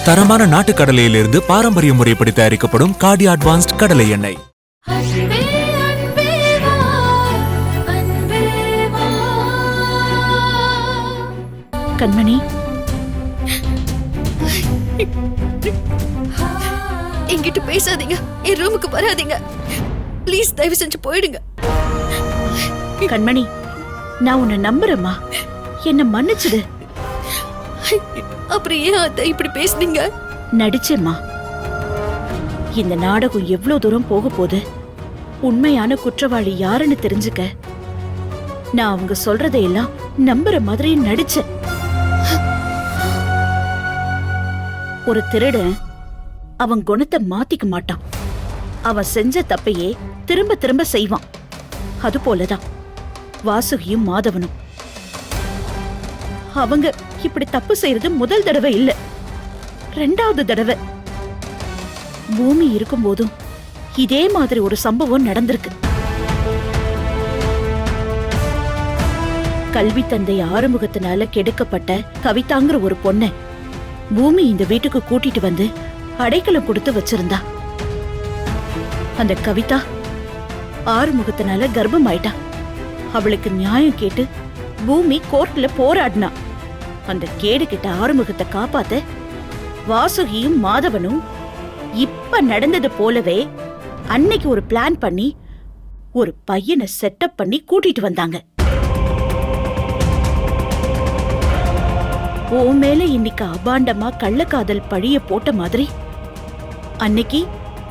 தரமான நாட்டு கடலையிலிருந்து பாரம்பரிய முறைப்படி தயாரிக்கப்படும் கார்டி அட்வான்ஸ்ட் கடலை எண்ணெய். கண்மணி, என்கிட்ட பேசாதீங்க, என் ரூமுக்கு வராதீங்க ப்ளீஸ். தயவு செஞ்சு போயிடுங்க. கண்மணி, நான் உன்னை நம்புறேம்மா, என்ன மன்னிச்சிடு. அப்புறம் ஏன் அத்தை இப்படி பேசுனீங்க? நடிச்சேம்மா. இந்த நாடகம் எவ்வளவு தூரம் போக போகுது, உண்மையான குற்றவாளி யாருன்னு தெரிஞ்சுக்க நான் அவங்க சொல்றதையெல்லாம் நம்புற மாதிரி நடிச்சேன். ஒரு திருடன் அவன் குணத்தை மாத்திக்க மாட்டான். அவன் செஞ்ச தப்பையே திரும்ப திரும்ப செய்வான். அது போலதான் வாசுகியும் மாதவனும். அவங்க இப்படி தப்பு செய்யறது முதல் தடவை இல்ல, ரெண்டாவது தடவை. பூமி இருக்கும் போதும் இதே மாதிரி ஒரு சம்பவம் நடந்திருக்கு. கல்வி தந்தை ஆறுமுகத்தினால கெடுக்கப்பட்ட கவிதாங்கிற ஒரு பொண்ணை பூமி இந்த வீட்டுக்கு கூட்டிட்டு வந்து அடைக்கலம் கொடுத்து வச்சிருந்தா. அந்த கவிதா ஆறுமுகத்தினால கர்ப்பம் ஆயிட்டா. அவளுக்கு நியாயம் கேட்டு பூமி கோர்ட்ல போராடினா. அந்த கேடு கிட்ட ஆறுமுகத்தை காப்பாத்த வாசுகியும் மாதவனும் இப்ப நடந்தது போலவே அன்னைக்கு ஒரு பிளான் பண்ணி ஒரு பையனை செட்டப் பண்ணி கூட்டிட்டு வந்தாங்க. ஓ மேல இன்னைக்கு அபாண்டமா கள்ளக்காதல் பழிய போட்ட மாதிரி அன்னைக்கு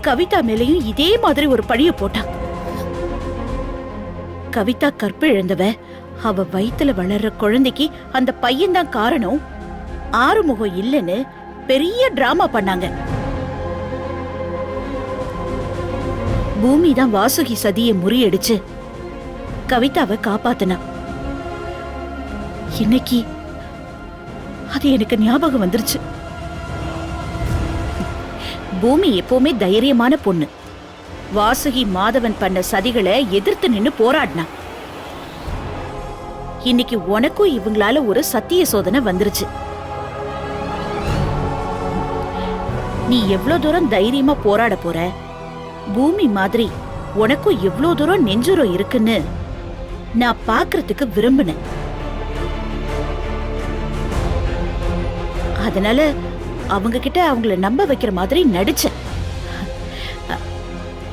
கவிதா மேலையும் இதே மாதிரி ஒரு பழிய போட்டா. கவிதா கற்பிழந்தவ, அவ வயித்துல வளர்ற குழந்தைக்கு அந்த பையன்தான் காரணம், ஆறுமுகம் இல்லைன்னு பெரிய டிராமா பண்ணாங்க. பூமி தான் வாசுகி சதியை முறியடிச்சு கவிதாவை காப்பாத்தினா. இன்னைக்கு அது எனக்கு ஞாபகம் வந்துருச்சு. பூமி எப்பவுமே தைரியமான பொண்ணு. வாசுகி மாதவன் பண்ண சதிகளை எதிர்த்து நின்னு போராடினா. இன்னைக்கு உனக்கும் இவங்களால ஒரு சத்திய சோதனை வந்துருச்சு. நீ எவ்வளவு தூரம் தைரியமா போராட போற, பூமி மாதிரி உனக்கும் எவ்வளவு தூரம் நெஞ்சுரம் இருக்குன்னு நான் பாக்குறதுக்கு விரும்பினேன். அதனால அவங்க கிட்ட அவங்கள நம்ப வைக்கிற மாதிரி நடிச்சேன்.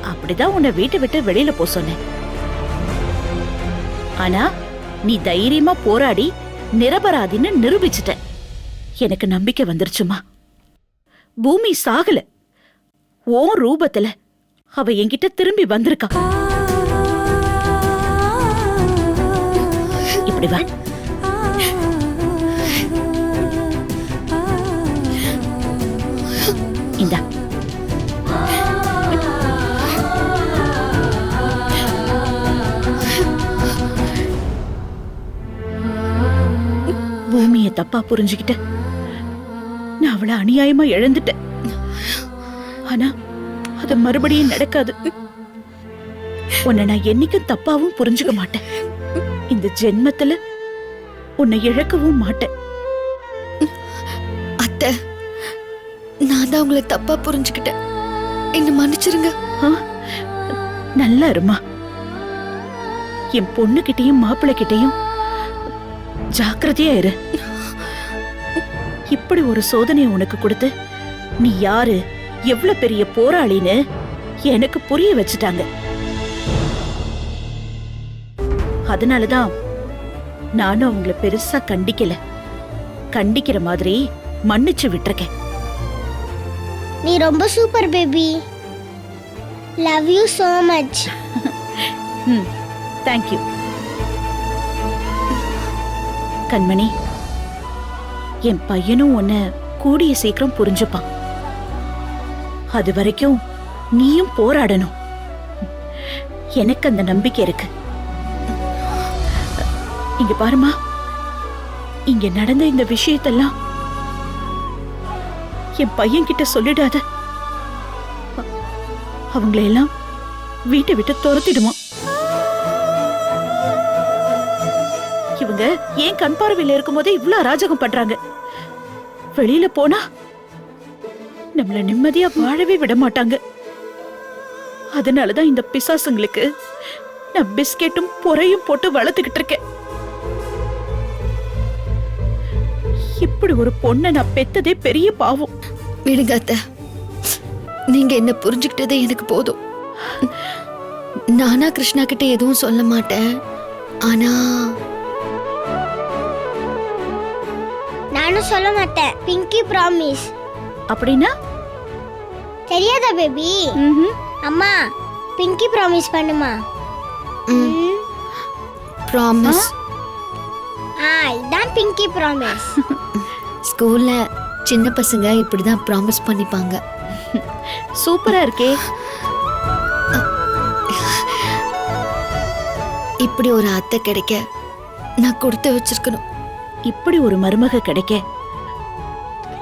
அப்படிதான் உன்னை வீட்டை விட்டு வெளியில போ சொன்னேன். ஆனா நீ தைரியமா போராடி நிரபராதின்னு நிரூபிச்சிட்ட. எனக்கு நம்பிக்கை வந்துருச்சுமா. பூமி சாகல, ஓ ரூபத்துல அவ என்கிட்ட திரும்பி வந்திருக்கா. இப்படி வா. இந்தா. பூமியை தப்பா புரிஞ்சுக்கிட்ட நான் அவளை அநியாயமா இழந்துட்டேன். ஆனா அது மறுபடியும் நடக்காது. உன்னை நான் என்னைக்கும் தப்பாவும் புரிஞ்சுக்க மாட்டேன். இந்த ஜென்மத்துல உன்னை இழக்கவும் மாட்டேன். அத்தை, நான் தான் உங்களை தப்பா புரிஞ்சுக்கிட்டேன், என்ன மன்னிச்சிருங்க. நல்லா இருமா. என் பொண்ணுகிட்டையும் மாப்பிள்ளை கிட்டையும் ஜாக்கிரதையா இரு. இப்படி ஒரு சோதனையை உனக்கு கொடுத்து நீ யாரு, எவ்வளவு பெரிய போராளின்னு எனக்கு புரிய வச்சுட்டாங்க. அதனாலதான் நானும் அவங்கள பெருசா கண்டிக்கல. கண்டிக்கிற மாதிரி மன்னிச்சு விட்டுருக்கேன். நீ ரொம்ப super baby. Love you so much. Thank you. கண்மணி, என் பையனும் உன்னை கூடிய சீக்கிரம் புரிஞ்சுப்பான். அது வரைக்கும் நீயும் போராடணும். எனக்கு அந்த நம்பிக்கை இருக்கு. இங்க பாருமா, இங்க நடந்த இந்த விஷயத்தெல்லாம் என் பையன் கிட்ட சொல்லிடாத. அவங்களையெல்லாம் வீட்டை விட்டு துரத்திடுமா. இவங்க ஏன் கண் பார்வையில இருக்கும் போதே இவ்வளவு அராஜகம் பண்றாங்க. வெளியில போனா நம்மள நிம்மதியா வாழவே விட மாட்டாங்க. அதனாலதான் இந்த பிசாசுங்களுக்கு நான் பிஸ்கெட்டும் பொறையும் போட்டு வளர்த்துக்கிட்டு இருக்கேன். இப்படி ஒரு பொண்ணை நான் பெத்ததே பெரிய பாவம். விடுங்க அத்தை, நீங்க என்ன புரிஞ்சுக்கிட்டதே எனக்கு போதும். நானா கிருஷ்ணா கிட்ட எதுவும் சொல்ல மாட்டேன். ஆனா நானும் சொல்ல மாட்டேன். பிங்கி ப்ராமிஸ். அப்படின்னா தெரியாதா பேபி? அம்மா பிங்கி ப்ராமிஸ் பண்ணுமா? ப்ராமிஸ். இதான் பிங்கி ப்ராமிஸ். ஸ்கூல்ல சின்ன பசங்க இப்படிதான் ப்ராமிஸ் பண்ணிப்பாங்க. சூப்பரா இருக்கே. இப்படி ஒரு அத்தை கிடைக்க நான் கொடுத்து வச்சிருக்கணும். இப்படி ஒரு மருமக கிடைக்க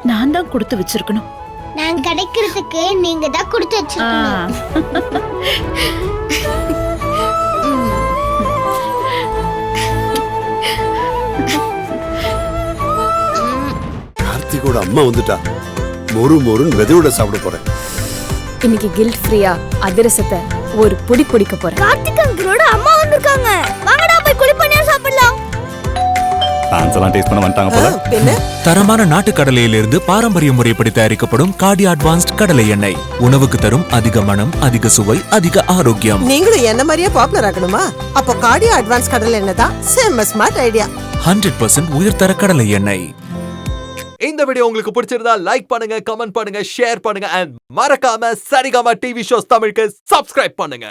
நான் தான் கொடுத்து வச்சிருக்கணும். நான் கிடைக்கிறதுக்கு நீங்க தான் கொடுத்து வச்சிருக்கணும். கார்த்திகோட அம்மா வந்துட்டா. மொறு மொறுன்னு விதையோட சாப்பிட போறேன். இன்னைக்கு கில்ட் ஃப்ரீயா அதிரசத்தை ஒரு பொடி பொடிக்க போறேன். கார்த்திக் அங்கிளோட அம்மா வந்திருக்காங்க. வாங்கடா போய் குளிப்பணியா சாப்பிடலாம். டான்ஸ்லாம் டேஸ்ட் பண்ண வந்துட்டாங்க போல. தரமான நாட்டு கடலையிலிருந்து பாரம்பரிய முறைப்படி தயாரிக்கப்படும் காடி அட்வான்ஸ்ட் கடலை எண்ணெய் உணவுக்கு தரும் அதிக மனம், அதிக சுவை, அதிக ஆரோக்கியம். நீங்களும் என்ன மாதிரியே பாப்புலர் ஆகணுமா? அப்போ கார்டியோ அட்வான்ஸ் கடலை எண்ணெய் தான் செம்ம ஸ்மார்ட் ஐடியா. 100% உயர்தர கடலை எண்ணெய். இந்த வீடியோ உங்களுக்கு பிடிச்சிருந்தா லைக் பண்ணுங்க, கமெண்ட் பண்ணுங்க, ஷேர் பண்ணுங்க அண்ட் மறக்காம சரிகமா டிவி ஷோஸ் தமிழுக்கு சப்ஸ்கிரைப் பண்ணுங்க.